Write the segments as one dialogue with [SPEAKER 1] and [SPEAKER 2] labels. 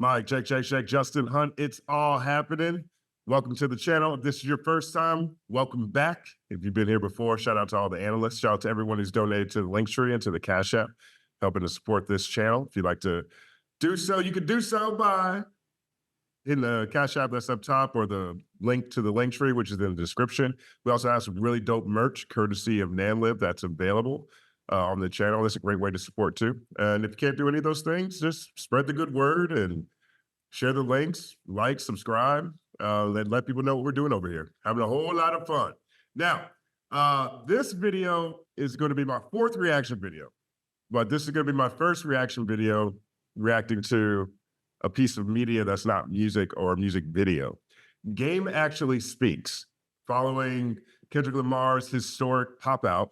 [SPEAKER 1] Mike, check. Justin Hunte, it's all happening. Welcome to the channel. If this is your first time, welcome back. If you've been here before, shout out to all the analysts. Shout out to everyone who's donated to the Linktree and to the Cash App, helping to support this channel. If you'd like to do so, you can do so by hitting the Cash App that's up top or the link to the Linktree, which is in the description. We also have some really dope merch, courtesy of NanLib, that's available on the channel. It's a great way to support too. And if you can't do any of those things, just spread the good word and share the links, like, subscribe, and let people know what we're doing over here. Having a whole lot of fun. Now, this video is going to be my fourth reaction video, but this is going to be my first reaction video reacting to a piece of media that's not music or a music video. Game Actually Speaks, following Kendrick Lamar's historic pop-out,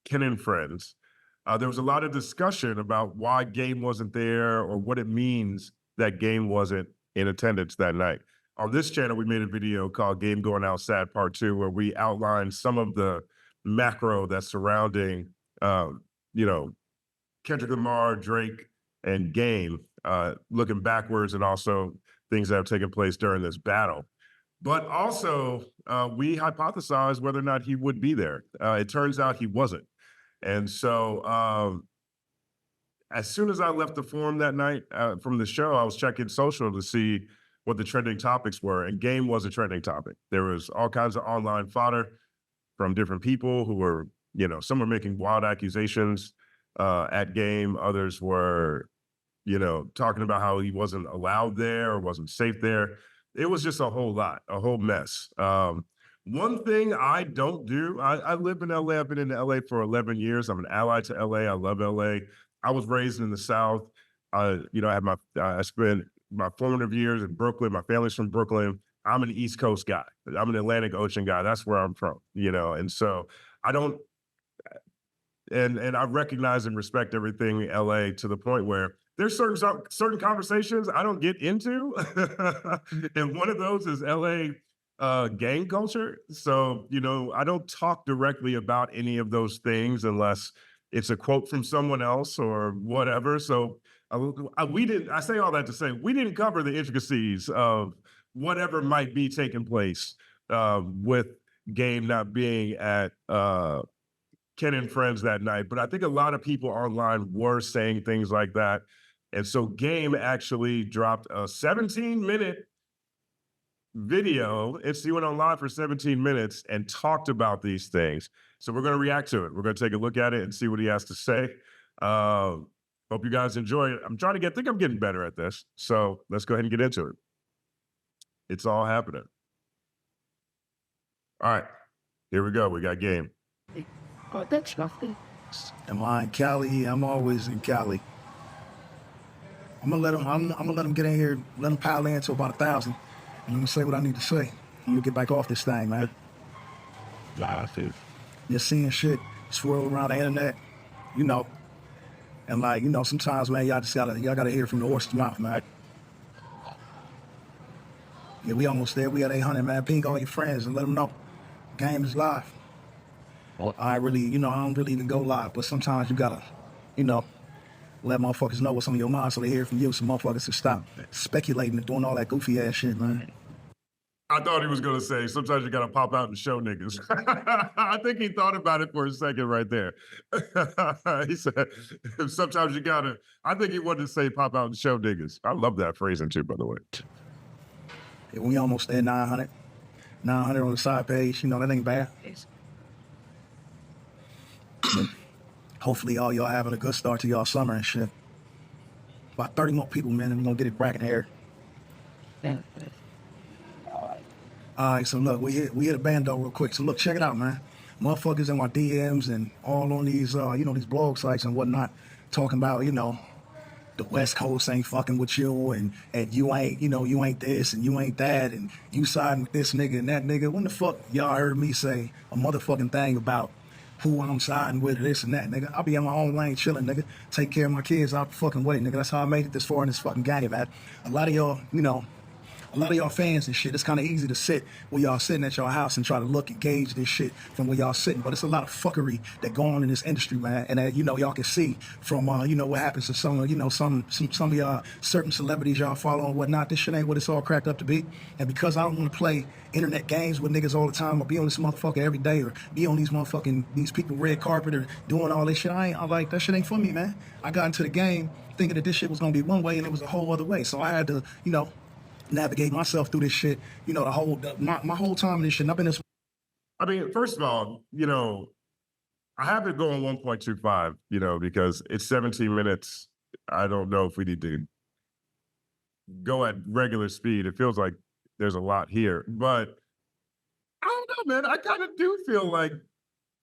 [SPEAKER 1] Ken and Friends. There was a lot of discussion about why Game wasn't there or what it means that Game wasn't in attendance that night. On this channel, we made a video called Game Going Out Sad Part 2, where we outlined some of the macro that's surrounding, Kendrick Lamar, Drake, and Game, looking backwards and also things that have taken place during this battle. But also, we hypothesized whether or not he would be there. It turns out he wasn't. And so as soon as I left the forum that night from the show, I was checking social to see what the trending topics were, and Game was a trending topic. There was all kinds of online fodder from different people who were, some were making wild accusations at Game. Others were, talking about how he wasn't allowed there or wasn't safe there. It was just a whole lot, a whole mess. One thing I don't do, I live in LA. I've been in LA for 11 years. I'm an ally to LA. I love LA. I was raised in the South. I spent my formative years in Brooklyn. My family's from Brooklyn. I'm an East Coast guy. I'm an Atlantic Ocean guy. That's where I'm from, and so I don't, and I recognize and respect everything LA to the point where there's certain conversations I don't get into. And one of those is LA gang culture. So, I don't talk directly about any of those things unless it's a quote from someone else or whatever. So I say all that to say, we didn't cover the intricacies of whatever might be taking place with Game not being at Ken and Friends that night. But I think a lot of people online were saying things like that. And so Game actually dropped a 17-minute video. He went on live for 17 minutes and talked about these things. So we're going to react to it. We're going to take a look at it and see what he has to say. Hope you guys enjoy it. I think I'm getting better at this. So let's go ahead and get into it. It's all happening. All right, here we go. We got Game.
[SPEAKER 2] Oh, that's nothing.
[SPEAKER 3] Am I in Cali? I'm always in Cali. I'm gonna let him get in here, let him pile in to about 1,000. I'm gonna say what I need to say. I'm gonna get back off this thing, man. You're seeing shit swirl around the internet, and sometimes, man, y'all gotta hear from the horse's mouth, man. Yeah, we almost there. We got 800, man. Ping all your friends and let them know. Game is live. I don't really even go live, but sometimes you gotta, let motherfuckers know what's on your mind so they hear from you, so motherfuckers can stop speculating and doing all that goofy ass shit, man.
[SPEAKER 1] I thought he was going to say, sometimes you got to pop out and show niggas. I think he thought about it for a second right there. He said, sometimes you got to, I think he wanted to say pop out and show niggas. I love that phrasing too, by the way.
[SPEAKER 3] Yeah, we almost there, 900. 900 on the side page, that ain't bad. Hopefully all y'all having a good start to y'all summer and shit. About 30 more people, man, and we're gonna get it bracket here. All right, so look, we hit a bando real quick. So look, check it out, man. Motherfuckers in my DMs and all on these, these blog sites and whatnot, talking about, the West Coast ain't fucking with you and you ain't, you ain't this and you ain't that and you siding with this nigga and that nigga. When the fuck y'all heard me say a motherfucking thing about who I'm siding with, this and that, nigga? I'll be in my own lane chilling, nigga. Take care of my kids out the fucking way, nigga. That's how I made it this far in this fucking game, man. A lot of y'all, a lot of y'all fans and shit, it's kind of easy to sit where y'all sitting at your house and try to look and gauge this shit from where y'all sitting. But it's a lot of fuckery that go on in this industry, man. And you know, y'all can see from you know, what happens to some of y'all certain celebrities y'all follow and whatnot. This shit ain't what it's all cracked up to be. And because I don't want to play internet games with niggas all the time, or be on this motherfucker every day, or be on these people red carpet, or doing all this shit, I like that shit ain't for me, man. I got into the game thinking that this shit was gonna be one way and it was a whole other way. So I had to, you know, navigate myself through this shit, you know, my whole time in this shit. And I've been this.
[SPEAKER 1] I mean, first of all, you know, I have it going 1.25, you know, because it's 17 minutes. I don't know if we need to go at regular speed. It feels like there's a lot here, but I don't know, man. I kind of do feel like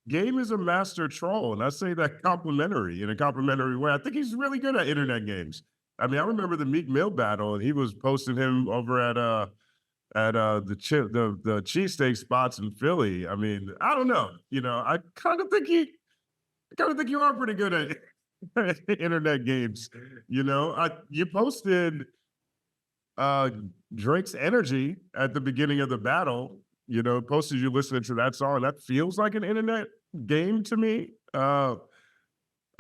[SPEAKER 1] Game is a master troll, and I say that in a complimentary way. I think he's really good at internet games. I mean, I remember the Meek Mill battle, and he was posting him over at the cheesesteak spots in Philly. I mean, I don't know. You know, I kind of think you are pretty good at internet games. You know, you posted Drake's Energy at the beginning of the battle. You know, posted you listening to that song. That feels like an internet game to me. I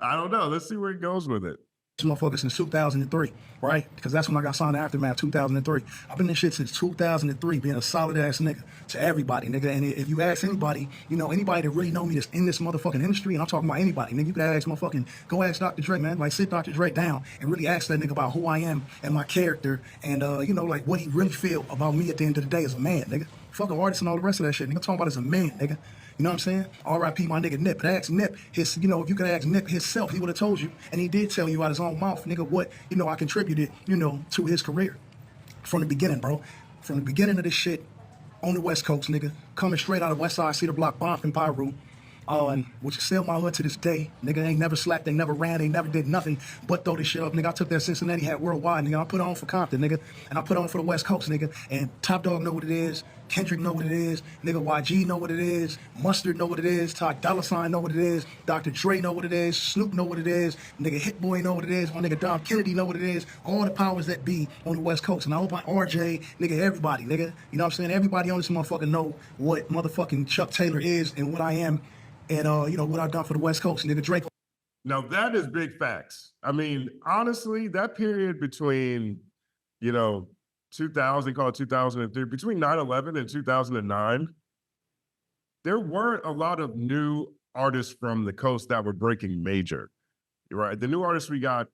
[SPEAKER 1] don't know. Let's see where it goes with it.
[SPEAKER 3] This motherfucker since 2003, right? Because that's when I got signed to Aftermath, 2003. I've been in shit since 2003, being a solid ass nigga to everybody, nigga. And if you ask anybody, you know, anybody that really know me that's in this motherfucking industry, and I'm talking about anybody, nigga, you can ask go ask Dr. Dre, man. Like, sit Dr. Dre down and really ask that nigga about who I am and my character, and you know, like, what he really feel about me at the end of the day as a man, nigga. Fuck an artist and all the rest of that shit, nigga. I'm talking about as a man, nigga. You know what I'm saying? R.I.P. my nigga Nip. But ask Nip, you know, if you could ask Nip himself, he would have told you. And he did tell you out his own mouth, nigga, what, you know, I contributed, you know, to his career. From the beginning, bro. From the beginning of this shit on the West Coast, nigga. Coming straight out of West Side, Cedar Block, Bomb and Pyro. And which is still my hood to this day. Nigga ain't never slacked, they never ran, they never did nothing but throw this shit up. Nigga, I took that Cincinnati hat worldwide, nigga. I put it on for Compton, nigga. And I put it on for the West Coast, nigga. And Top Dog know what it is. Kendrick know what it is. Nigga, YG know what it is. Mustard know what it is. Todd Dollar Sign know what it is. Dr. Dre know what it is. Snoop know what it is. Nigga Hit Boy know what it is. My nigga Dom Kennedy know what it is. All the powers that be on the West Coast. And I hope my RJ, nigga, everybody, nigga. You know what I'm saying? Everybody on this motherfucker know what motherfucking Chuck Taylor is and what I am. And, you know, what I've done for the West Coast, nigga, Drake.
[SPEAKER 1] Now, that is big facts. I mean, honestly, that period between, you know, 2000, call it 2003, between 9/11 and 2009, there weren't a lot of new artists from the coast that were breaking major, right? The new artists we got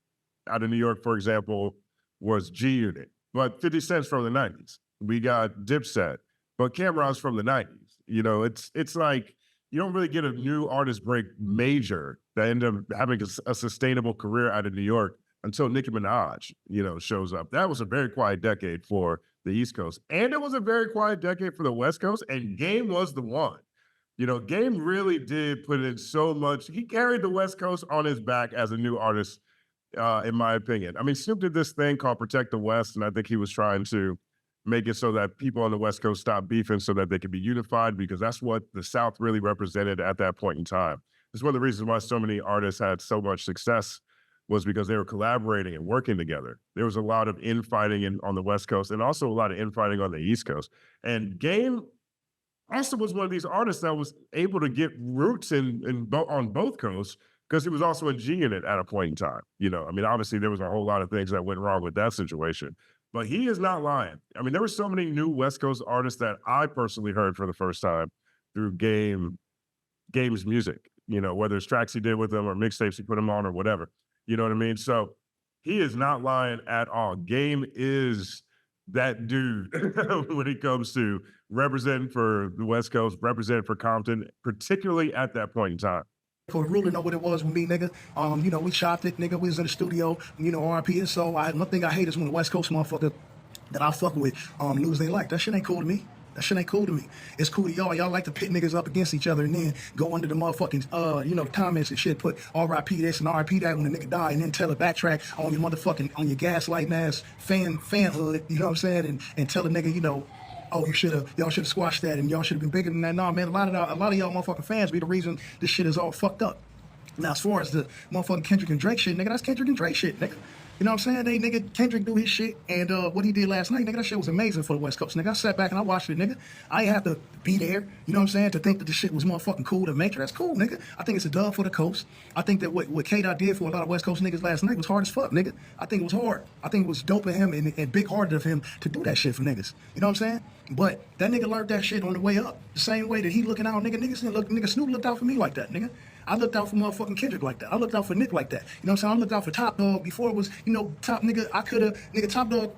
[SPEAKER 1] out of New York, for example, was G-Unit, but 50 Cent's from the 90s. We got Dipset, but Cameron's from the 90s. You know, it's like, you don't really get a new artist break major that end up having a sustainable career out of New York until Nicki Minaj, you know, shows up. That was a very quiet decade for the East Coast. And it was a very quiet decade for the West Coast, and Game was the one. You know, Game really did put in so much. He carried the West Coast on his back as a new artist, in my opinion. I mean, Snoop did this thing called Protect the West, and I think he was trying to make it so that people on the West Coast stop beefing so that they could be unified, because that's what the South really represented at that point in time. It's one of the reasons why so many artists had so much success, was because they were collaborating and working together. There was a lot of infighting on the West Coast, and also a lot of infighting on the East Coast. And Game also was one of these artists that was able to get roots on both coasts, because he was also a G-Unit at a point in time. You know, I mean, obviously there was a whole lot of things that went wrong with that situation. But he is not lying. I mean, there were so many new West Coast artists that I personally heard for the first time through Game's music, you know, whether it's tracks he did with them or mixtapes he put them on or whatever. You know what I mean? So he is not lying at all. Game is that dude when it comes to representing for the West Coast, representing for Compton, particularly at that point in time.
[SPEAKER 3] For the ruler know what it was with me, nigga. You know, we shot it, nigga. We was in the studio, you know, RP. And so one thing I hate is when the West Coast motherfucker that I fuck with lose they like. That shit ain't cool to me. That shit ain't cool to me. It's cool to y'all. Y'all like to pit niggas up against each other and then go under the motherfucking, you know, comments and shit, put RIP this and RIP that when the nigga die, and then tell a backtrack on your motherfucking, on your gaslighting ass fanhood, you know what I'm saying? And tell a nigga, you know, oh, y'all should have squashed that and y'all should have been bigger than that. Nah, man, a lot of y'all motherfucking fans be the reason this shit is all fucked up. Now, as far as the motherfucking Kendrick and Drake shit, nigga, that's Kendrick and Drake shit, nigga. You know what I'm saying? They nigga Kendrick do his shit, and what he did last night, nigga, that shit was amazing for the West Coast. Nigga, I sat back and I watched it, nigga. I ain't have to be there, you know what I'm saying, to think that the shit was motherfucking cool to make it. That's cool, nigga. I think it's a dub for the coast. I think that what K-Dot did for a lot of West Coast niggas last night was hard as fuck, nigga. I think it was hard. I think it was dope of him and big-hearted of him to do that shit for niggas. You know what I'm saying? But that nigga learned that shit on the way up. The same way that he looking out, nigga Snoop looked out for me like that, nigga. I looked out for motherfucking Kendrick like that. I looked out for Nick like that. You know what I'm saying? I looked out for Top Dog before it was, you know, Top nigga. I could have, nigga, Top Dog,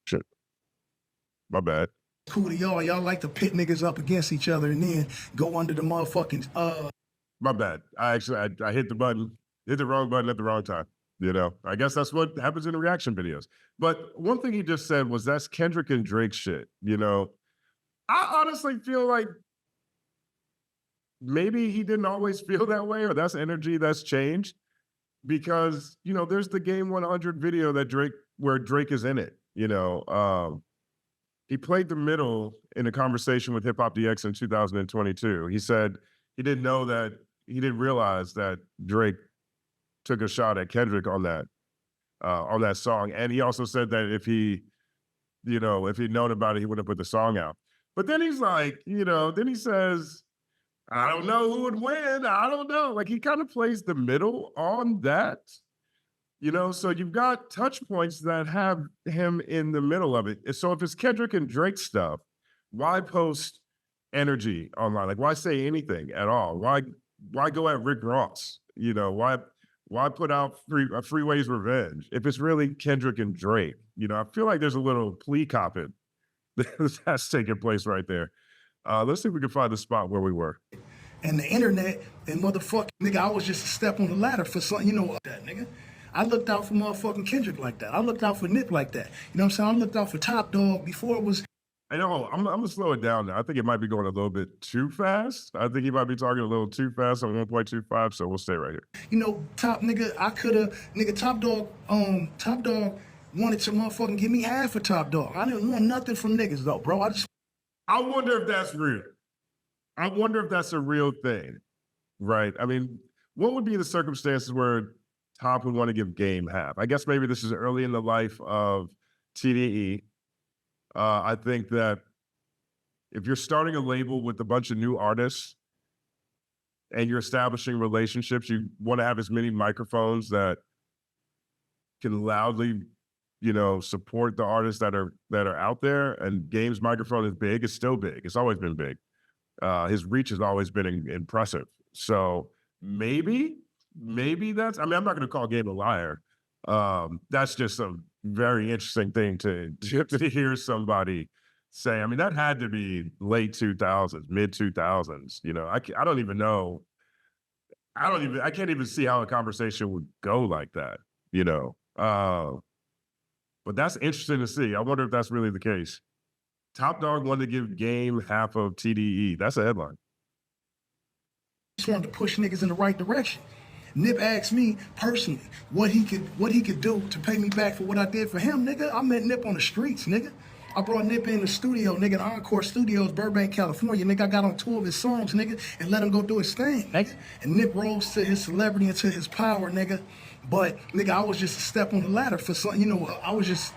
[SPEAKER 1] Shit. My bad.
[SPEAKER 3] cool to y'all. Y'all like to pit niggas up against each other and then go under the motherfucking,
[SPEAKER 1] My bad. I hit the button, hit the wrong button at the wrong time. You know, I guess that's what happens in the reaction videos. But one thing he just said was that's Kendrick and Drake shit. You know, I honestly feel like maybe he didn't always feel that way, or that's energy that's changed, because you know there's the Game 100 video where Drake is in it. You know, he played the middle in a conversation with HipHopDX in 2022. He said he didn't realize that Drake took a shot at Kendrick on that song, and he also said that if he'd known about it, he wouldn't have put the song out. But then he's like, then he says, I don't know who would win. I don't know. Like he kind of plays the middle on that, so you've got touch points that have him in the middle of it. So if it's Kendrick and Drake stuff, why post energy online? Like why say anything at all? Why go at Rick Ross? Why put out Freeway's Revenge if it's really Kendrick and Drake? I feel like there's a little plea copping that's taking place right there. Let's see if we can find the spot where we were.
[SPEAKER 3] and the internet and motherfucking, nigga, I was just a step on the ladder for something, that, nigga. I looked out for motherfucking Kendrick like that. I looked out for Nick like that. You know what I'm saying? I looked out for Top Dog before it was.
[SPEAKER 1] I know, I'm gonna slow it down now. I think it might be going a little bit too fast. I think he might be talking a little too fast on 1.25, so we'll stay right here.
[SPEAKER 3] Top nigga, Top Dog wanted to motherfucking give me half of Top Dog. I didn't want nothing from niggas though, bro.
[SPEAKER 1] I wonder if that's real. I wonder if that's a real thing, right? I mean, what would be the circumstances where Top would want to give Game half? I guess maybe this is early in the life of TDE. I think that if you're starting a label with a bunch of new artists and you're establishing relationships, you want to have as many microphones that can loudly, support the artists that are out there. And Game's microphone is big. It's still big. It's always been big. His reach has always been impressive. So maybe that's, I'm not going to call Game a liar. That's just a very interesting thing to hear somebody say. I mean, that had to be late 2000s, mid 2000s. I don't even know. I can't even see how a conversation would go like that, but that's interesting to see. I wonder if that's really the case. Top Dog wanted to give Game half of TDE. That's a headline.
[SPEAKER 3] Just wanted to push niggas in the right direction. Nip asked me personally what he could do to pay me back for what I did for him, nigga. I met Nip on the streets, nigga. I brought Nip in the studio, nigga, in Encore Studios, Burbank, California. Nigga, I got on 2 of his songs, nigga, and let him go do his thing. Nigga. And Nip rose to his celebrity and to his power, nigga. But, nigga, I was just a step on the ladder for something, I was just,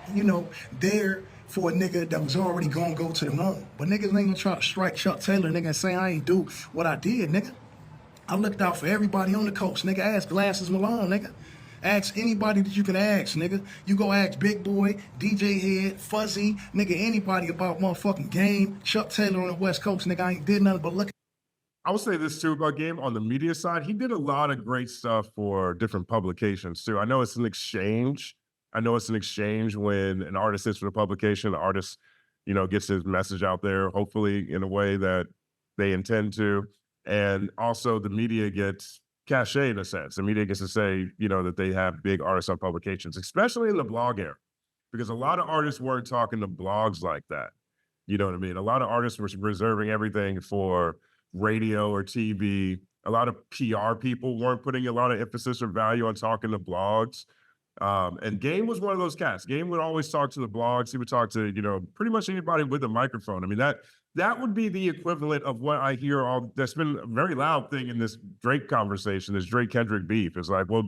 [SPEAKER 3] there for a nigga that was already gonna go to the moon. But niggas ain't gonna try to strike Chuck Taylor, nigga, and say I ain't do what I did, nigga. I looked out for everybody on the coast, nigga. Ask Glasses Malone, nigga. Ask anybody that you can ask, nigga. You go ask Big Boy, DJ Head, Fuzzy, nigga, anybody about motherfucking Game. Chuck Taylor on the West Coast, nigga. I ain't did nothing but look.
[SPEAKER 1] I would say this too about Game on the media side. He did a lot of great stuff for different publications too. I know it's an exchange. When an artist sits for the publication, the artist, gets his message out there, hopefully in a way that they intend to. And also the media gets cachet in a sense. The media gets to say, that they have big artists on publications, especially in the blog era, because a lot of artists weren't talking to blogs like that. You know what I mean? A lot of artists were reserving everything for radio or TV. A lot of PR people weren't putting a lot of emphasis or value on talking to blogs. And Game was one of those cats. Game would always talk to the blogs. He would talk to, pretty much anybody with a microphone. I mean, that would be the equivalent of what I hear that's been a very loud thing in this Drake conversation, this Drake-Kendrick beef. It's like, well,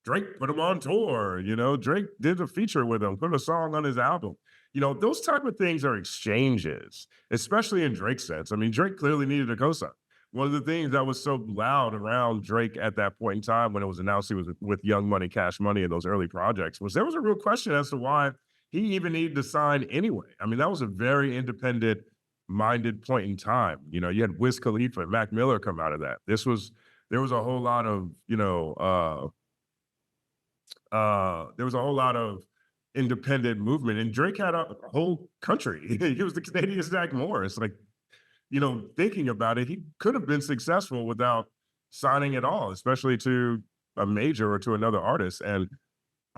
[SPEAKER 1] Drake put him on tour, Drake did a feature with him, put a song on his album. Those type of things are exchanges, especially in Drake's sense. I mean, Drake clearly needed a cosign. One of the things that was so loud around Drake at that point in time when it was announced he was with Young Money, Cash Money in those early projects was there was a real question as to why he even needed to sign anyway. I mean, that was a very independent-minded point in time. You had Wiz Khalifa and Mac Miller come out of that. There was a whole lot of, there was a whole lot of independent movement, and Drake had a whole country. He was the Canadian Zach Morris. Like, thinking about it, he could have been successful without signing at all, especially to a major or to another artist. And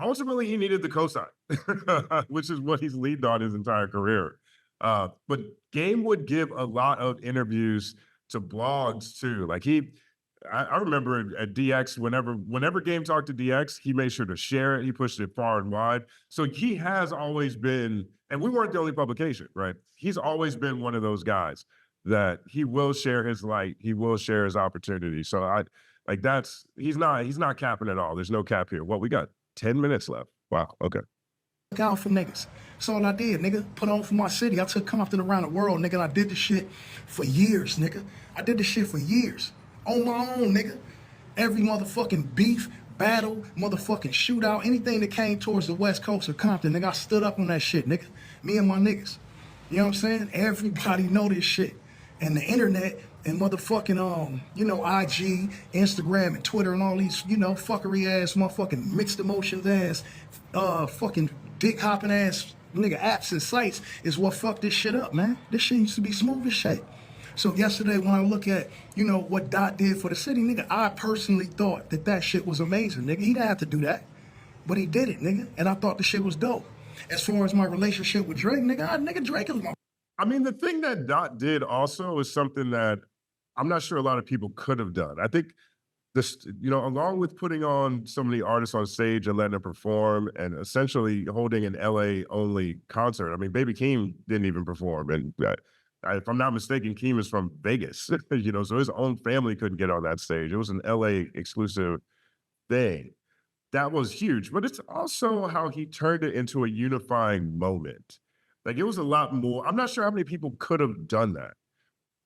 [SPEAKER 1] ultimately, he needed the cosign, which is what he's leaned on his entire career. But Game would give a lot of interviews to blogs too. Like I remember at DX, whenever Game talked to DX, he made sure to share it. He pushed it far and wide. So he has always been, and we weren't the only publication, right? He's always been one of those guys that he will share his light, he will share his opportunity. So he's not capping at all. There's no cap here. What, we got 10 minutes left. Wow, okay.
[SPEAKER 3] Look out for niggas. That's all I did, nigga. Put on for my city. I took Compton around the world, nigga, and I did this shit for years, nigga. I did this shit for years. On my own, nigga. Every motherfucking beef, battle, motherfucking shootout, anything that came towards the West Coast of Compton, nigga, I stood up on that shit, nigga. Me and my niggas. You know what I'm saying? Everybody know this shit. And the internet and motherfucking, IG, Instagram, and Twitter, and all these, fuckery ass, motherfucking mixed emotions ass, fucking dick hopping ass nigga apps and sites is what fucked this shit up, man. This shit used to be smooth as shit. So yesterday, when I look at, what Dot did for the city, nigga, I personally thought that shit was amazing, nigga. He didn't have to do that, but he did it, nigga. And I thought the shit was dope. As far as my relationship with Drake, nigga, Drake is my.
[SPEAKER 1] I mean, the thing that Dot did also is something that I'm not sure a lot of people could have done. I think this, along with putting on so many artists on stage and letting them perform and essentially holding an LA only concert. I mean, Baby Keem didn't even perform. And if I'm not mistaken, Keem is from Vegas, so his own family couldn't get on that stage. It was an LA exclusive thing. That was huge, but it's also how he turned it into a unifying moment. Like, it was a lot more. I'm not sure how many people could have done that.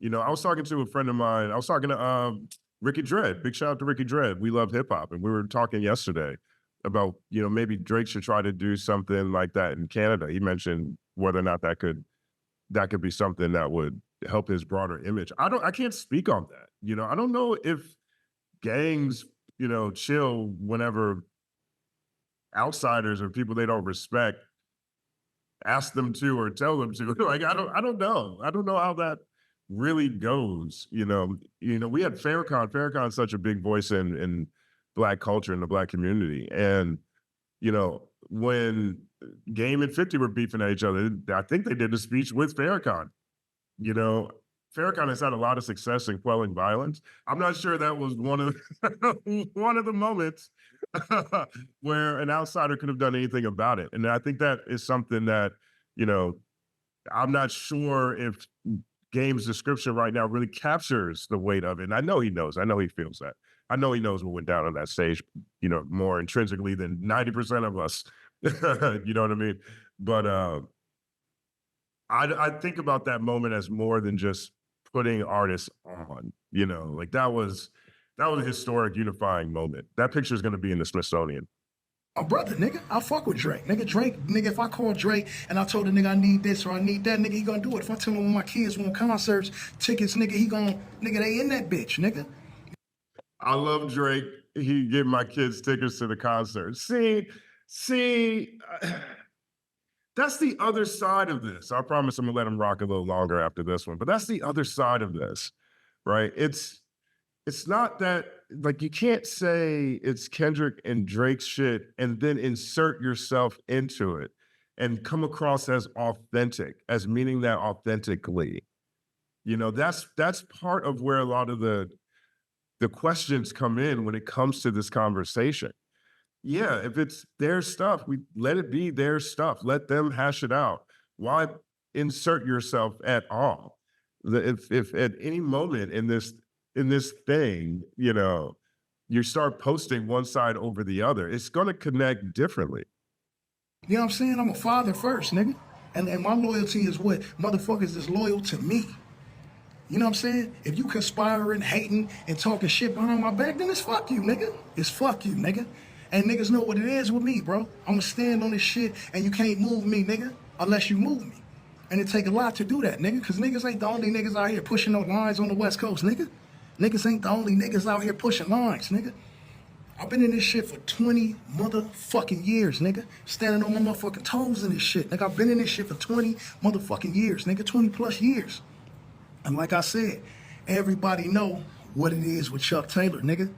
[SPEAKER 1] I was talking to a friend of mine. I was talking to Ricky Dredd. Big shout out to Ricky Dredd. We love hip hop. And we were talking yesterday about, maybe Drake should try to do something like that in Canada. He mentioned whether or not that could be something that would help his broader image. I can't speak on that. I don't know if gangs, chill whenever outsiders or people they don't respect ask them to or tell them to. Like, I don't know. I don't know how that really goes. We had Farrakhan. Farrakhan's such a big voice in Black culture and the Black community. And, when Game and 50 were beefing at each other, I think they did a speech with Farrakhan. Farrakhan has had a lot of success in quelling violence. I'm not sure that was one of the moments where an outsider could have done anything about it. And I think that is something that, I'm not sure if Game's description right now really captures the weight of it. And I know he knows. I know he feels that. I know he knows what went down on that stage, more intrinsically than 90% of us. You know what I mean? But I think about that moment as more than just putting artists on, like that was a historic unifying moment. That picture is going to be in the Smithsonian.
[SPEAKER 3] My brother, nigga, I fuck with Drake. Nigga, if I call Drake and I told the nigga I need this or I need that, nigga, he gonna do it. If I tell him when my kids want concerts, tickets, nigga, they in that bitch, nigga.
[SPEAKER 1] I love Drake. He give my kids tickets to the concert. See, that's the other side of this. I promise I'm gonna let him rock a little longer after this one, but that's the other side of this, right? It's not that, like, you can't say it's Kendrick and Drake's shit and then insert yourself into it and come across as authentic, as meaning that authentically. That's part of where a lot of the questions come in when it comes to this conversation. Yeah, if it's their stuff, we let it be their stuff. Let them hash it out. Why insert yourself at all? If at any moment in this thing, you start posting one side over the other, it's going to connect differently.
[SPEAKER 3] You know what I'm saying? I'm a father first, nigga. And my loyalty is what motherfuckers is loyal to me. You know what I'm saying? If you conspiring, hating, and talking shit behind my back, then it's fuck you, nigga. It's fuck you, nigga. And niggas know what it is with me, bro. I'ma stand on this shit, and you can't move me, nigga, unless you move me. And it take a lot to do that, nigga, because niggas ain't the only niggas out here pushing no lines on the West Coast, nigga. Niggas ain't the only niggas out here pushing lines, nigga. I've been in this shit for 20 motherfucking years, nigga. Standing on my motherfucking toes in this shit, nigga. I've been in this shit for 20 motherfucking years, nigga. 20 plus years. And like I said, everybody know what it is with Chuck Taylor, nigga.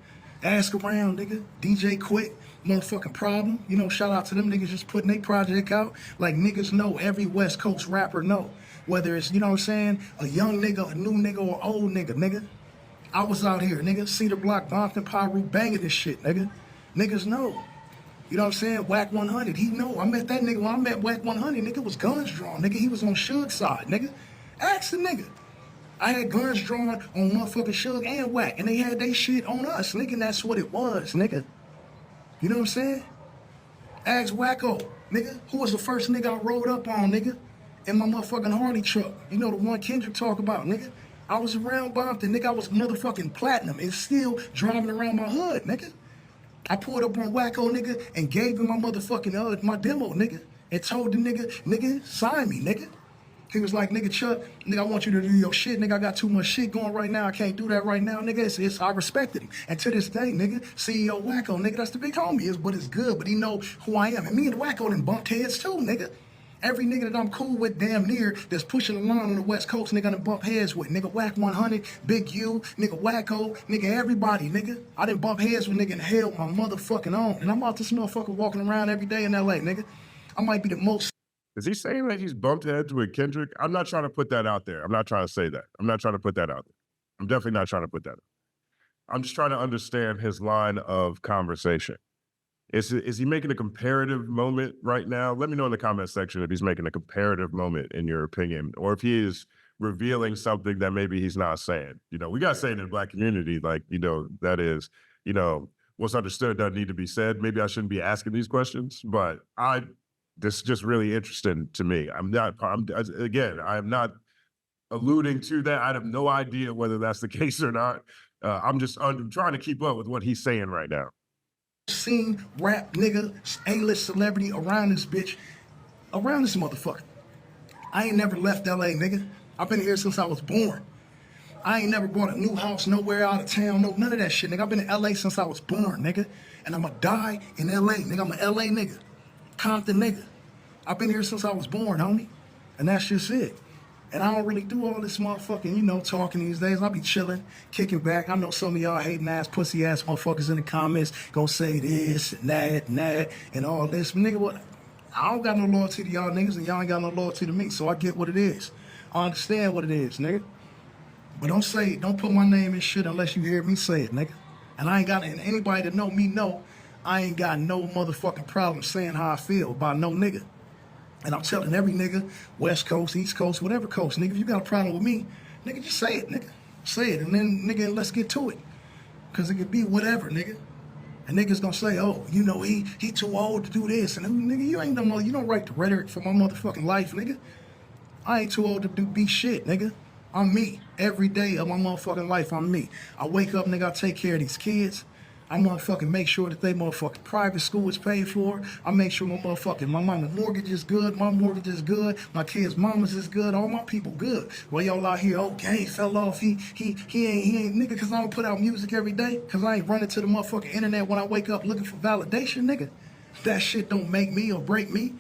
[SPEAKER 3] Ask around, nigga. DJ Quick, motherfucking Problem. You know, shout out to them niggas just putting their project out. Like niggas know, every West Coast rapper know. Whether it's, you know what I'm saying, a young nigga, a new nigga, or old nigga, nigga. I was out here, nigga. Cedar Block, Bompton, Pyru, banging this shit, nigga. Niggas know. You know what I'm saying? Whack 100, he know. I met that nigga when I met Whack 100, nigga was guns drawn, nigga. He was on Suge's side, nigga. Ask the nigga. I had guns drawn on motherfucking Suge and Whack, and they had they shit on us, nigga, and that's what it was, nigga. You know what I'm saying? Ask Wacko, nigga, who was the first nigga I rode up on, nigga, in my motherfucking Harley truck. You know, the one Kendrick talk about, nigga. I was around Bompton, nigga. I was motherfucking platinum and still driving around my hood, nigga. I pulled up on Wacko, nigga, and gave him my motherfucking, my demo, nigga, and told the nigga, sign me, nigga. He was like, nigga, Chuck, nigga, I want you to do your shit, nigga. I got too much shit going right now. I can't do that right now, nigga. I respected him. And to this day, nigga, CEO Wacko, nigga, that's the big homie, but it's good, but he know who I am. And me and Wacko done bumped heads too, nigga. Every nigga that I'm cool with damn near that's pushing the line on the West Coast, nigga, I done bump heads with. Nigga, Whack 100, Big U, nigga, Wacko, nigga, everybody, nigga. I done bump heads with nigga and held my motherfucking own. And I'm out this motherfucker walking around every day in LA, nigga. I might be the most.
[SPEAKER 1] Is he saying that he's bumped heads with Kendrick? I'm not trying to put that out there. I'm not trying to say that. I'm not trying to put that out there. I'm definitely not trying to put that out. I'm just trying to understand his line of conversation. Is he making a comparative moment right now? Let me know in the comment section if he's making a comparative moment in your opinion, or if he is revealing something that maybe he's not saying. You know, we got to say in the Black community, like, you know, that is, you know, what's understood doesn't need to be said. Maybe I shouldn't be asking these questions, but this is just really interesting to me. I'm not alluding to that. I have no idea whether that's the case or not. I'm trying to keep up with what he's saying right now.
[SPEAKER 3] Seen rap nigga, A-list celebrity around this bitch, around this motherfucker. I ain't never left LA, nigga. I've been here since I was born. I ain't never bought a new house nowhere out of town, no, none of that shit, nigga. I've been in LA since I was born, nigga. And I'ma die in LA, nigga. I'm an LA nigga. Compton nigga. I've been here since I was born, homie. And that's just it. And I don't really do all this motherfucking, you know, talking these days. I be chilling, kicking back. I know some of y'all hating ass, pussy ass motherfuckers in the comments gonna say this and that and all this. But nigga, what? I don't got no loyalty to y'all niggas and y'all ain't got no loyalty to me. So I get what it is. I understand what it is, nigga. But don't put my name in shit unless you hear me say it, nigga. And I ain't got, and anybody that know me know, I ain't got no motherfucking problem saying how I feel about no nigga. And I'm telling every nigga, West Coast, East Coast, whatever coast, nigga, if you got a problem with me, nigga, just say it, nigga. Say it, and then, nigga, let's get to it. Because it could be whatever, nigga. And niggas gonna say, oh, you know, he too old to do this. And nigga, you don't write the rhetoric for my motherfucking life, nigga. I ain't too old to be shit, nigga. I'm me. Every day of my motherfucking life, I'm me. I wake up, nigga, I take care of these kids. I motherfucking make sure that they motherfucking private school is paid for. I make sure my mama mortgage is good, my mortgage is good, my kids' mamas is good, all my people good. Well, y'all out here, okay, he fell off, he ain't, nigga, cause I don't put out music every day, cause I ain't running to the motherfucking internet when I wake up looking for validation, nigga. That shit don't make me or break me.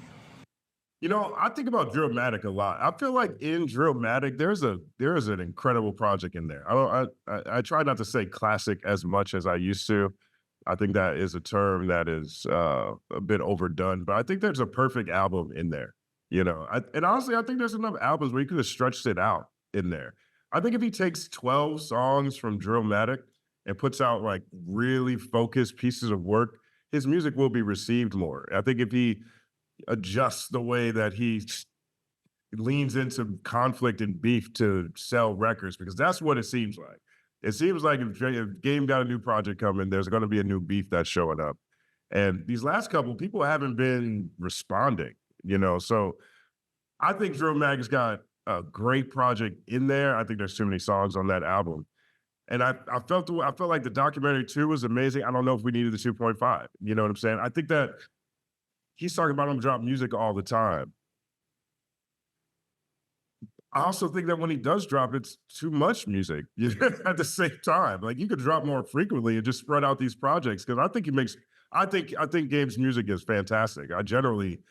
[SPEAKER 1] You know, I think about Drillmatic a lot. I feel like in Drillmatic, there is an incredible project in there. I try not to say classic as much as I used to. I think that is a term that is a bit overdone, but I think there's a perfect album in there. You know, and honestly, I think there's enough albums where you could have stretched it out in there. I think if he takes 12 songs from Drillmatic and puts out like really focused pieces of work, his music will be received more. I think if he adjusts the way that he leans into conflict and beef to sell records, because that's what it seems like. It seems like if Game got a new project coming, there's going to be a new beef that's showing up. And these last couple, people haven't been responding, So I think Drill Mag's got a great project in there. I think there's too many songs on that album. And I felt like the documentary too was amazing. I don't know if we needed the 2.5. You know what I'm saying? I think that he's talking about him drop music all the time. I also think that when he does drop, it's too much music at the same time. Like you could drop more frequently and just spread out these projects. Cause I think I think Game's music is fantastic. I don't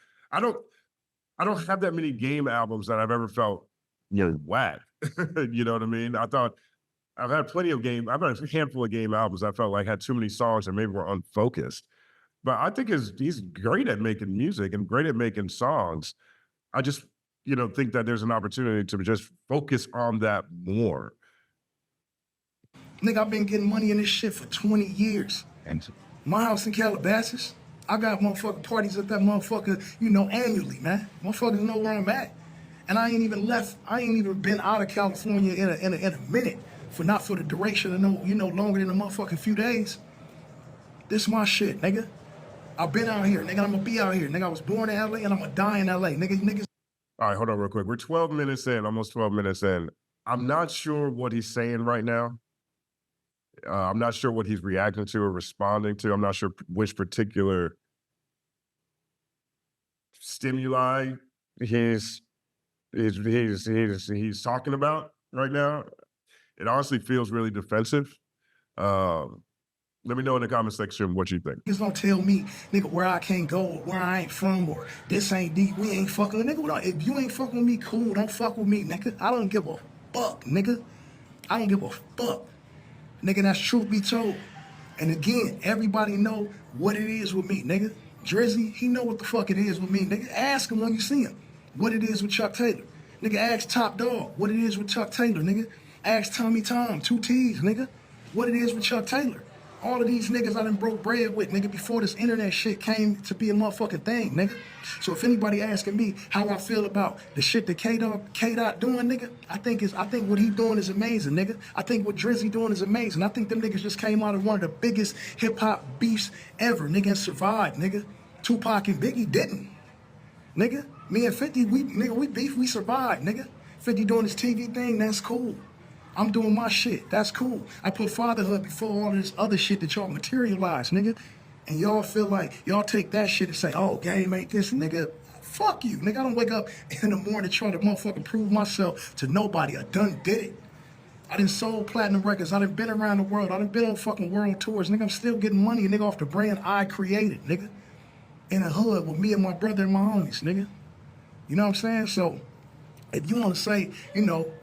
[SPEAKER 1] have that many Game albums that I've ever felt, whack. You know what I mean? I've had plenty of Game, I've had a handful of Game albums I felt like had too many songs and maybe were unfocused. But I think he's great at making music and great at making songs. I just, think that there's an opportunity to just focus on that more.
[SPEAKER 3] Nigga, I've been getting money in this shit for 20 years. And my house in Calabasas, I got motherfucking parties at that motherfucker, annually, man. Motherfuckers know where I'm at. And I ain't even been out of California in a minute, not for the duration of longer than a motherfucking few days. This my shit, nigga. I've been out here, nigga. I'm gonna be out here, nigga. I was born in LA and I'm gonna die in LA, niggas.
[SPEAKER 1] All right, hold on real quick. We're 12 minutes in, almost 12 minutes in. I'm not sure what he's saying right now. I'm not sure what he's reacting to or responding to. I'm not sure which particular stimuli he's talking about right now. It honestly feels really defensive. Let me know in the comment section what you think.
[SPEAKER 3] Niggas don't tell me, nigga, where I can't go, where I ain't from, or this ain't deep, we ain't fucking. Nigga, if you ain't fucking with me, cool, don't fuck with me, nigga. I don't give a fuck, nigga. I don't give a fuck. Nigga, that's truth be told. And again, everybody know what it is with me, nigga. Drizzy, he know what the fuck it is with me, nigga. Ask him when you see him what it is with Chuck Taylor. Nigga, ask Top Dog what it is with Chuck Taylor, nigga. Ask Tommy Tom, 2 T's, nigga, what it is with Chuck Taylor. All of these niggas I done broke bread with, nigga, before this internet shit came to be a motherfucking thing, nigga. So if anybody asking me how I feel about the shit that K-Dot doing, nigga, I think what he doing is amazing, nigga. I think what Drizzy doing is amazing. I think them niggas just came out of one of the biggest hip-hop beefs ever, nigga, and survived, nigga. Tupac and Biggie didn't, nigga. Me and 50, we beef, we survived, nigga. 50 doing his TV thing, that's cool. I'm doing my shit. That's cool. I put fatherhood before all this other shit that y'all materialize, nigga. And y'all feel like y'all take that shit and say, oh, Game ain't this, nigga. Fuck you, nigga. I don't wake up in the morning trying to motherfucking prove myself to nobody. I done did it. I done sold platinum records. I done been around the world. I done been on fucking world tours, nigga. I'm still getting money, nigga, off the brand I created, nigga. In the hood with me and my brother and my homies, nigga. You know what I'm saying? So, if you want to say,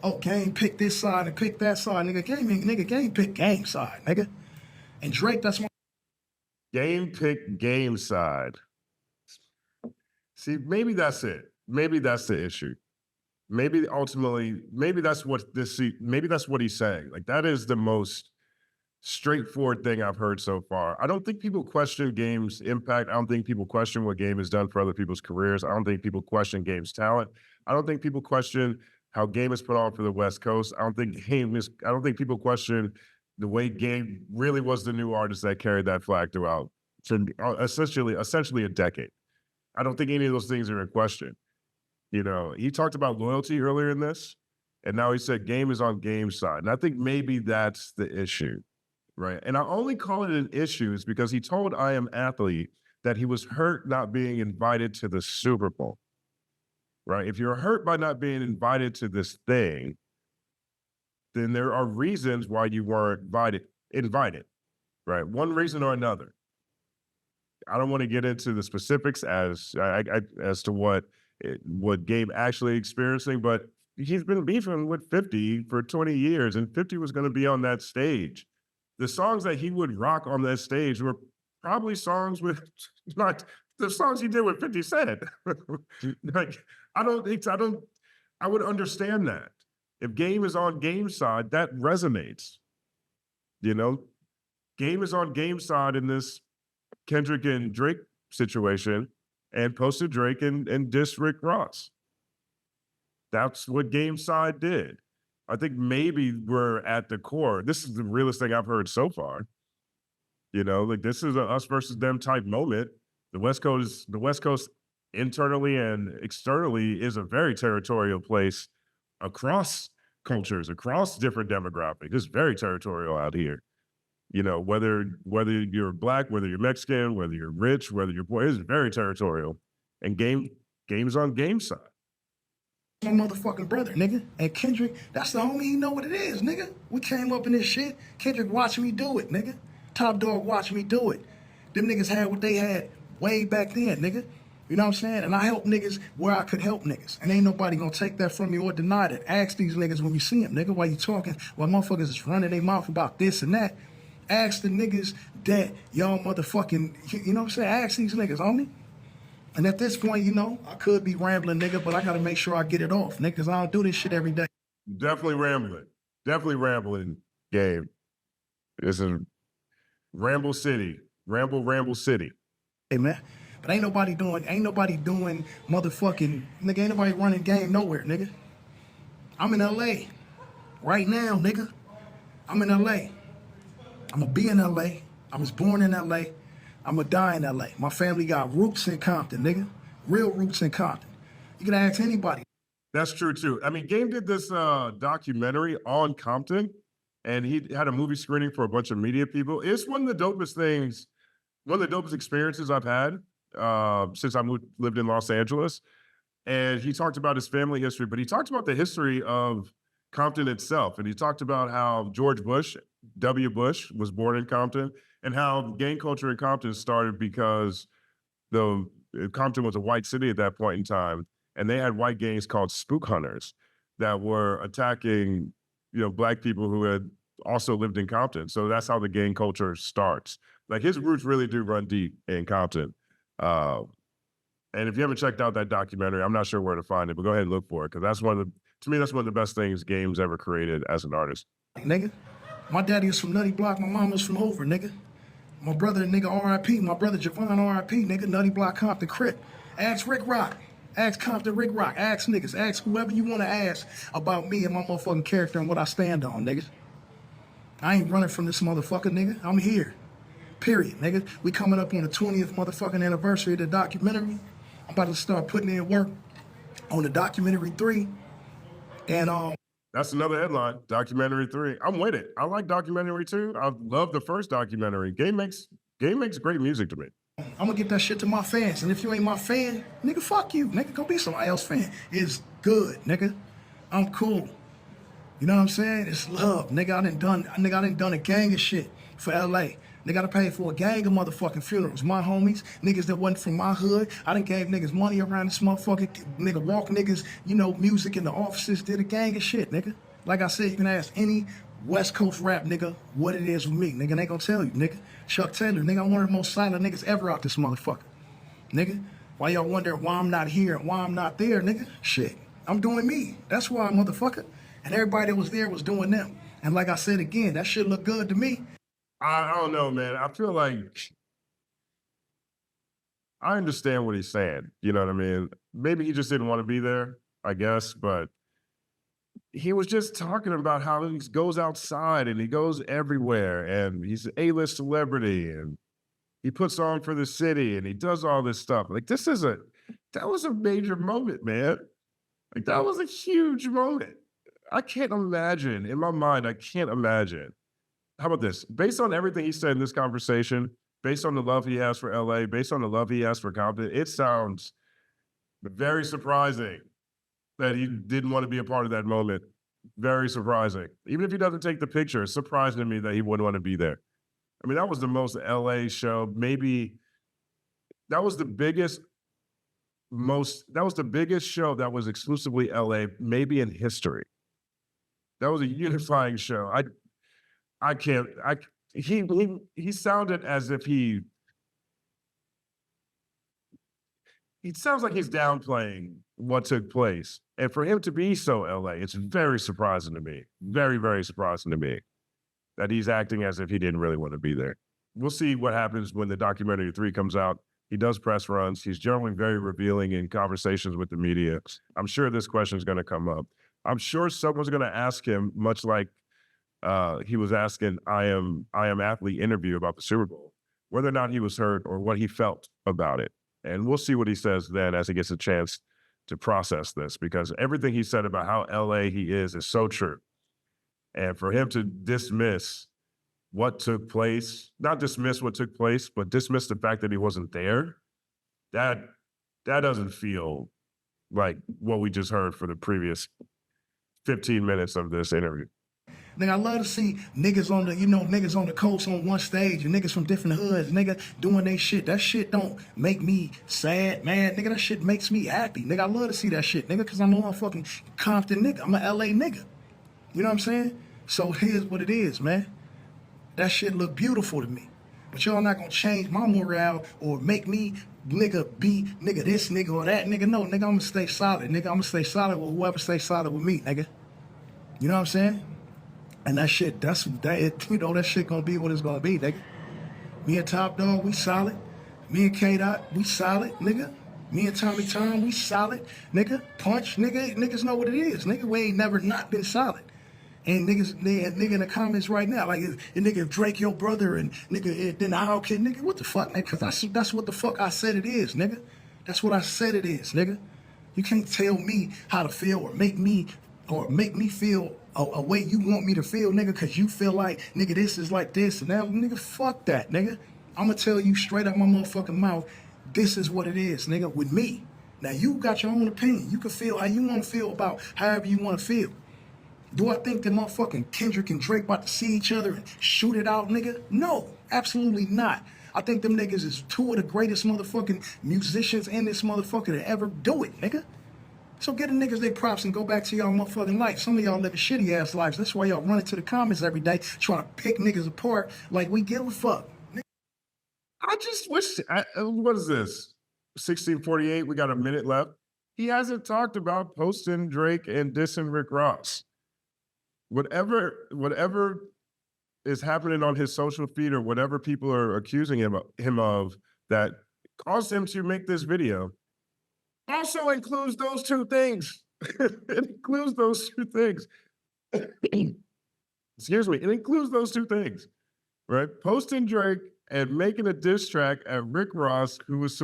[SPEAKER 3] oh, Game pick this side and pick that side, nigga, Game pick Game side, nigga. And Drake, that's my...
[SPEAKER 1] Game pick Game side. See, maybe that's it. Maybe that's the issue. Maybe ultimately, maybe that's what he's saying. Like, that is the most straightforward thing I've heard so far. I don't think people question Game's impact. I don't think people question what Game has done for other people's careers. I don't think people question Game's talent. I don't think people question how Game is put on for the West Coast. I don't think people question the way Game really was the new artist that carried that flag throughout essentially a decade. I don't think any of those things are in question. He talked about loyalty earlier in this, and now he said Game is on Game's side. And I think maybe that's the issue, right? And I only call it an issue is because he told I Am Athlete that he was hurt not being invited to the Super Bowl. Right? If you're hurt by not being invited to this thing, then there are reasons why you weren't invited, right? One reason or another. I don't want to get into the specifics as to what Game actually experiencing, but he's been beefing with 50 for 20 years, and 50 was going to be on that stage. The songs that he would rock on that stage were probably songs with not the songs he did with 50 Cent. Like, I would understand that. If Game is on Game's side, that resonates. Game is on Game's side in this Kendrick and Drake situation and posted Drake and dissed Rick Ross. That's what Game's side did. I think maybe we're at the core. This is the realest thing I've heard so far. You know, like this is a us versus them type moment. The West Coast internally and externally is a very territorial place across cultures, across different demographics. It's very territorial out here. You know, whether you're Black, whether you're Mexican, whether you're rich, whether you're poor, it's very territorial. And games on game side.
[SPEAKER 3] My motherfucking brother, nigga. And Kendrick, that's the homie, he know what it is, nigga. We came up in this shit. Kendrick watched me do it, nigga. Top Dog watched me do it. Them niggas had what they had way back then, nigga. You know what I'm saying? And I help niggas where I could help niggas. And ain't nobody gonna take that from me or deny that. Ask these niggas when you see them, nigga, while you talking, while motherfuckers is running their mouth about this and that. Ask the niggas that y'all motherfucking, you know what I'm saying? Ask these niggas, homie. And at this point, you know, I could be rambling, nigga, but I gotta make sure I get it off, nigga, because I don't do this shit every day.
[SPEAKER 1] Definitely rambling. Definitely rambling, Gabe. It's a Ramble City. Ramble City.
[SPEAKER 3] Hey, man. But ain't nobody doing motherfucking, nigga, ain't nobody running game nowhere, nigga. I'm in LA right now, nigga. I'm in LA. I'm gonna be in LA. I was born in LA. I'm gonna die in LA. My family got roots in Compton, nigga. Real roots in Compton. You can ask anybody.
[SPEAKER 1] That's true too. I mean, Game did this documentary on Compton, and he had a movie screening for a bunch of media people. It's one of the dopest things, one of the dopest experiences I've had since I lived in Los Angeles. And he talked about his family history, but he talked about the history of Compton itself. And he talked about how George Bush, W. Bush, was born in Compton, and how gang culture in Compton started because Compton was a white city at that point in time, and they had white gangs called spook hunters that were attacking, you know, Black people who had also lived in Compton. So that's how the gang culture starts. Like his roots really do run deep in Compton. And if you haven't checked out that documentary, I'm not sure where to find it, but go ahead and look for it, because that's to me, that's one of the best things Game's ever created as an artist.
[SPEAKER 3] Nigga, my daddy is from Nutty Block, my mom is from Hoover, nigga. My brother, nigga, R.I.P. My brother, Javon, R.I.P., nigga, Nutty Block, Compton, Crip. Ask Rick Rock. Ask Compton, Rick Rock. Ask niggas. Ask whoever you want to ask about me and my motherfucking character and what I stand on, niggas. I ain't running from this motherfucker, nigga. I'm here. Period, nigga. We coming up on the 20th motherfucking anniversary of the documentary. I'm about to start putting in work on the documentary 3. And
[SPEAKER 1] that's another headline, documentary 3. I'm with it. I like documentary 2. I love the first documentary. Game makes great music to me.
[SPEAKER 3] I'm gonna get that shit to my fans. And if you ain't my fan, nigga, fuck you. Nigga, go be somebody else's fan. It's good, nigga. I'm cool. You know what I'm saying? It's love. Nigga, I done done a gang of shit for LA. Nigga, I done paid for a gang of motherfucking funerals. My homies, niggas that wasn't from my hood. I done gave niggas money around this motherfucking nigga, walk niggas, you know, music in the offices, did a gang of shit, nigga. Like I said, you can ask any West Coast rap nigga what it is with me. Nigga, they gonna tell you, nigga. Chuck Taylor, nigga, I'm one of the most silent niggas ever out this motherfucker. Nigga, why y'all wonder why I'm not here and why I'm not there, nigga? Shit, I'm doing me. That's why, motherfucker. And everybody that was there was doing them. And like I said again, that shit look good to me.
[SPEAKER 1] I don't know, man. I feel like I understand what he's saying. You know what I mean? Maybe he just didn't want to be there, I guess, but he was just talking about how he goes outside and he goes everywhere and he's an A-list celebrity and he puts on for the city and he does all this stuff. Like that was a major moment, man. Like that was a huge moment. I can't imagine, in my mind, I can't imagine. How about this? Based on everything he said in this conversation, based on the love he has for LA, based on the love he has for Compton, it sounds very surprising that he didn't want to be a part of that moment. Very surprising. Even if he doesn't take the picture, it's surprising to me that he wouldn't want to be there. I mean, that was the most LA show. Maybe that was the biggest show that was exclusively LA, maybe in history. That was a unifying show. He sounded as if he sounds like he's downplaying what took place. And for him to be so LA, it's very surprising to me. Very, very surprising to me that he's acting as if he didn't really want to be there. We'll see what happens when the documentary 3 comes out. He does press runs. He's generally very revealing in conversations with the media. I'm sure this question is going to come up. I'm sure someone's going to ask him, much like he was asking I am athlete interview about the Super Bowl, whether or not he was hurt or what he felt about it. And we'll see what he says then as he gets a chance to process this, because everything he said about how LA he is so true. And for him to dismiss what took place, not dismiss what took place, but dismiss the fact that he wasn't there, that doesn't feel like what we just heard for the previous 15 minutes of this interview.
[SPEAKER 3] Nigga, I love to see niggas on the, niggas on the coast on one stage and niggas from different hoods, nigga, doing they shit. That shit don't make me sad, man. Nigga, that shit makes me happy. Nigga, I love to see that shit, nigga, because I'm a motherfucking Compton nigga. I'm a LA nigga. You know what I'm saying? So here's what it is, man. That shit look beautiful to me. But y'all not gonna change my morale or make me, nigga, be, nigga, this nigga or that nigga. No, nigga, I'm gonna stay solid, nigga. I'm gonna stay solid with whoever stays solid with me, nigga. You know what I'm saying? And that shit, that shit gonna be what it's gonna be, nigga. Me and Top Dog, we solid. Me and K-Dot, we solid, nigga. Me and Tommy Tom, we solid, nigga. Punch, nigga, niggas know what it is, nigga. We ain't never not been solid. And nigga in the comments right now, like, if Drake your brother and nigga, then I don't care, nigga, what the fuck, nigga? Cause that's what the fuck I said it is, nigga. That's what I said it is, nigga. You can't tell me how to feel or make me feel a way you want me to feel, nigga, cause you feel like, nigga, this is like this and that, nigga, fuck that, nigga. I'ma tell you straight out my motherfucking mouth, this is what it is, nigga, with me. Now you got your own opinion. You can feel how you wanna feel about however you wanna feel. Do I think that motherfucking Kendrick and Drake about to see each other and shoot it out, nigga? No, absolutely not. I think them niggas is two of the greatest motherfucking musicians in this motherfucker to ever do it, nigga. So get the niggas their props and go back to y'all motherfucking life. Some of y'all living shitty ass lives. That's why y'all running to the comments every day trying to pick niggas apart like we give a fuck.
[SPEAKER 1] I just wish, what is this? 1648, we got a minute left. He hasn't talked about posting Drake and dissing Rick Ross. Whatever is happening on his social feed or whatever people are accusing him of that caused him to make this video also includes those two things. It includes those two things. Excuse me. It includes those two things, right? Posting Drake and making a diss track at Rick Ross, who was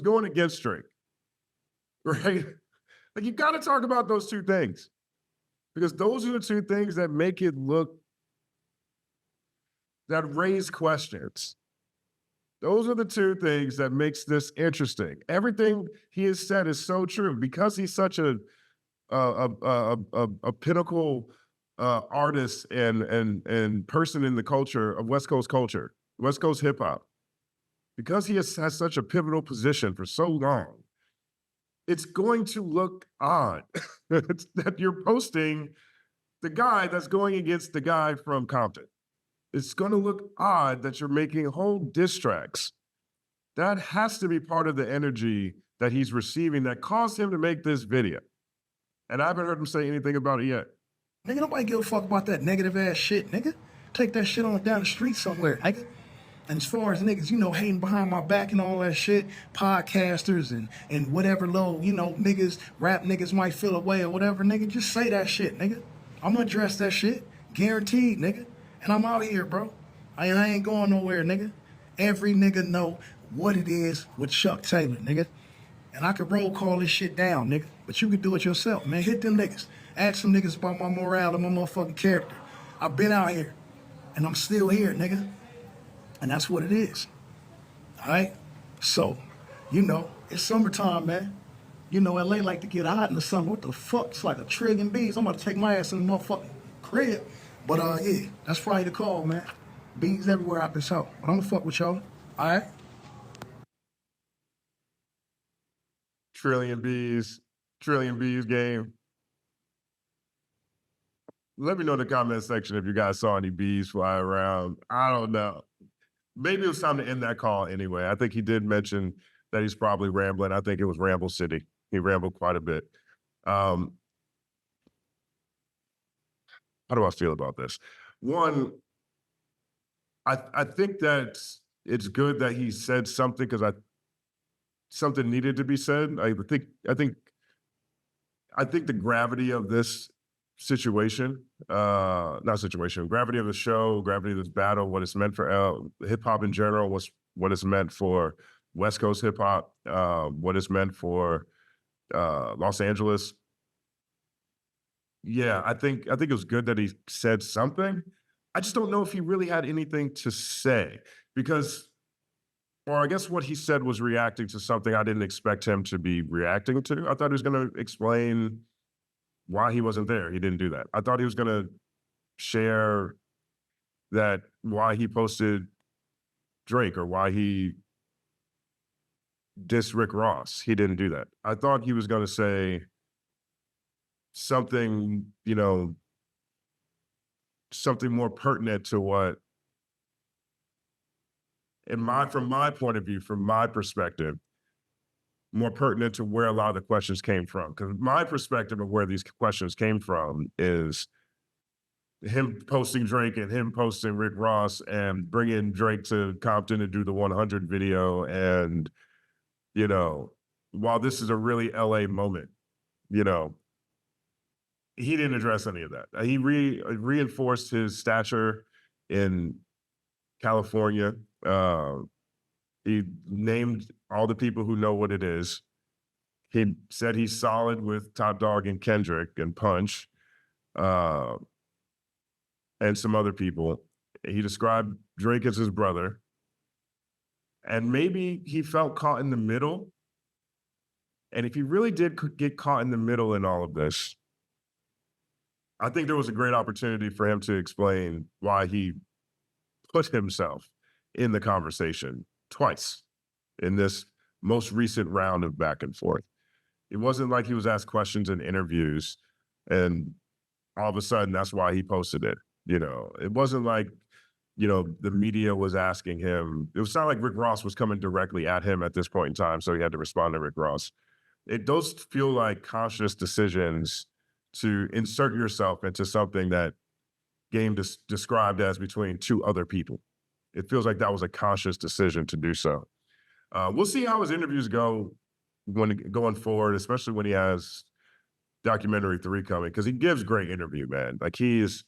[SPEAKER 1] going against Drake, right? Like, you got to talk about those two things, because those are the two things that make it look, that raise questions. Those are the two things that makes this interesting. Everything he has said is so true, because he's such a pinnacle artist and person in the culture of West Coast culture, West Coast hip hop. Because he has such a pivotal position for so long, it's going to look odd that you're posting the guy that's going against the guy from Compton. It's going to look odd that you're making whole diss tracks. That has to be part of the energy that he's receiving that caused him to make this video. And I haven't heard him say anything about it yet.
[SPEAKER 3] Nigga, nobody give a fuck about that negative ass shit, nigga. Take that shit on down the street somewhere, nigga. And as far as niggas, hating behind my back and all that shit, podcasters and whatever little, niggas, rap niggas might feel away or whatever, nigga, just say that shit, nigga. I'm gonna address that shit. Guaranteed, nigga. And I'm out here, bro. I ain't going nowhere, nigga. Every nigga know what it is with Chuck Taylor, nigga. And I could roll call this shit down, nigga. But you could do it yourself, man. Hit them niggas. Ask some niggas about my morale and my motherfucking character. I've been out here. And I'm still here, nigga. And that's what it is. All right? So, it's summertime, man. LA like to get hot in the summer. What the fuck? It's like 1 trillion bees. I'm about to take my ass in the motherfucking crib. But, yeah, that's probably the call, man. Bees everywhere out this house. But I'm gonna fuck with y'all. All right?
[SPEAKER 1] Trillion bees game. Let me know in the comment section if you guys saw any bees fly around. I don't know. Maybe it was time to end that call anyway. I think he did mention that he's probably rambling. I think it was Ramble City. He rambled quite a bit. How do I feel about this? One, I think that it's good that he said something, because something needed to be said. I I think the gravity of this situation, gravity of the show, gravity of this battle, what it's meant for hip hop in general, what it's meant for West Coast hip hop, what it's meant for Los Angeles. Yeah, I think it was good that he said something. I just don't know if he really had anything to say because, or I guess what he said was reacting to something I didn't expect him to be reacting to. I thought he was going to explain why he wasn't there. He didn't do that. I thought he was going to share that why he posted Drake or why he dissed Rick Ross. He didn't do that. I thought he was going to say something, something more pertinent to what, from my point of view, from my perspective, more pertinent to where a lot of the questions came from. Because my perspective of where these questions came from is him posting Drake and him posting Rick Ross and bringing Drake to Compton to do the 100 video. And, while this is a really LA moment, he didn't address any of that. He reinforced his stature in California. He named all the people who know what it is. He said he's solid with Top Dog and Kendrick and Punch, and some other people. He described Drake as his brother. And maybe he felt caught in the middle. And if he really did get caught in the middle in all of this, I think there was a great opportunity for him to explain why he put himself in the conversation twice in this most recent round of back and forth. It wasn't like he was asked questions in interviews and all of a sudden that's why he posted it. It wasn't like, the media was asking him. It was not like Rick Ross was coming directly at him at this point in time, so he had to respond to Rick Ross. Those feel like conscious decisions to insert yourself into something that Game described as between two other people. It feels like that was a conscious decision to do so. We'll see how his interviews go going forward, especially when he has documentary 3 coming, because he gives great interview, man. Like he is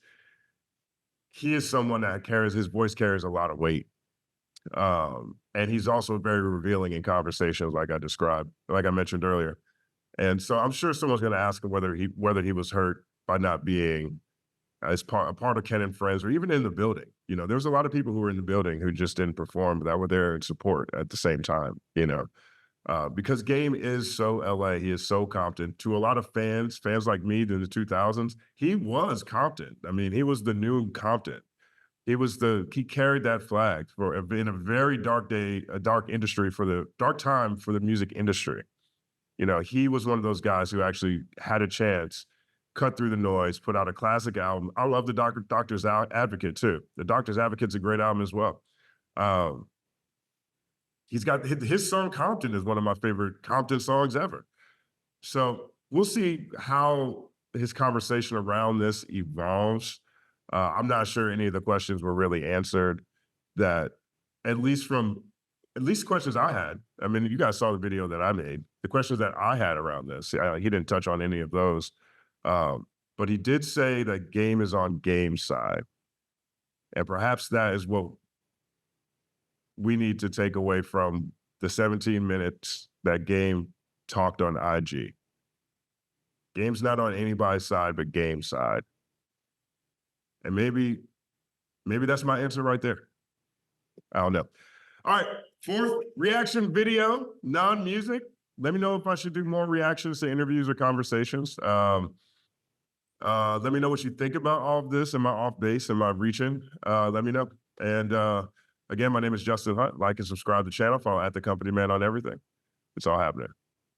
[SPEAKER 1] someone that his voice carries a lot of weight. And he's also very revealing in conversations like I mentioned earlier. And so I'm sure someone's going to ask him whether he was hurt by not being a part of Ken and Friends or even in the building. There's a lot of people who were in the building who just didn't perform, but that were there in support at the same time, because Game is so LA. He is so Compton. To a lot of fans like me in the 2000s, he was Compton. I mean, he was the new Compton. He carried that flag in a very dark day, a dark time for the music industry. He was one of those guys who actually had a chance, cut through the noise, put out a classic album. I love the Doctor's Advocate too. The Doctor's Advocate's a great album as well. He's got his song Compton is one of my favorite Compton songs ever. So we'll see how his conversation around this evolves. I'm not sure any of the questions were really answered, that at least questions I had. I mean, you guys saw the video that I made. The questions that I had around this, he didn't touch on any of those. But he did say that Game is on Game's side. And perhaps that is what we need to take away from the 17 minutes that Game talked on IG. Game's not on anybody's side but Game's side. And maybe that's my answer right there. I don't know. All right, 4th reaction video, non-music. Let me know if I should do more reactions to interviews or conversations. Let me know what you think about all of this. Am I off base? Am I reaching? Let me know. And again, my name is Justin Hunte. Like and subscribe to the channel. Follow @thecompanyman on everything. It's all happening.